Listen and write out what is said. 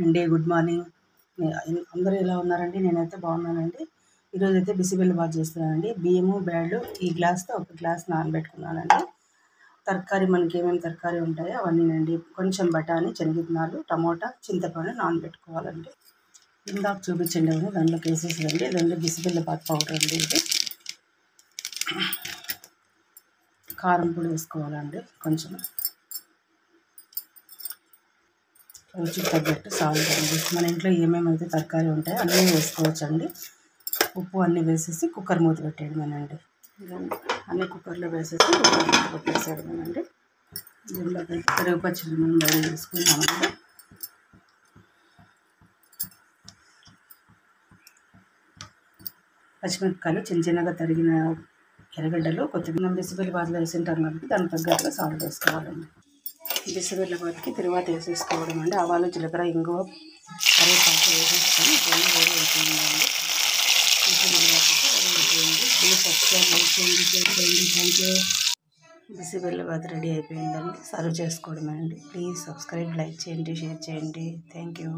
అండి good morning. అందరూ ఎలా ఉన్నారండి? నేనైతే బాగున్నానండి. ఈరోజైతే బిసిబెల్లబాత్ చేస్తున్నానండి. బియ్యము బ్యాళ్ళు ఈ గ్లాస్తో ఒక గ్లాస్ నానబెట్టుకున్నానండి. తరకారీ మనకి ఏమేమి తరకారీ ఉంటాయో అవన్నీనండి. కొంచెం బఠానీ, శనగిత్తనాలు, టమోటా, చింతపండు నానబెట్టుకోవాలండి. ఇందాక చూపించండి దాంట్లోకి వేసేసేదండి. ఇదండి బిసిబెల్లబాత్ పౌడర్ అండి. ఇది కారం పొడి వేసుకోవాలండి. కొంచెం రుచికి తగ్గట్టు సాల్ట్ అండి. మన ఇంట్లో ఏమేమైతే తరకారీ ఉంటాయో అన్నీ వేసుకోవచ్చండి. ఉప్పు అన్నీ వేసేసి కుక్కర్ మూత పెట్టేయడమేనండి. అన్నీ కుక్కర్లో వేసేసి కుక్కర్ మూత పెట్టేసేయడమేనండి. దీనిలోకి పెరుగు పచ్చడి మనం బయట తీసుకుంటామండి. పచ్చిమిరపకాయలు చిన్నగా తరిగిన ఎర్రగడ్డలు కొద్దిగా బిసిబెల్లబాత్లో వేసింటాం కాబట్టి దానికి తగ్గట్టుగా సాల్ట్ వేసుకోవాలండి. బిసిబెల్లబాత్కి తర్వాత వేసేసుకోవడం అండి. ఆవాలు, జీలకర్ర, ఇంగువ, కరివేపాకు వేసేసుకొని వేడి అయిపోయిందండి. ప్లీజ్ సబ్స్క్రైబ్ చేయండి. Thank you. బిసిబెల్లబాత్ రెడీ అయిపోయిందండి. సర్వ్ చేసుకోవడమే అండి. ప్లీజ్ సబ్స్క్రైబ్, లైక్ చేయండి, షేర్ చేయండి. Thank you.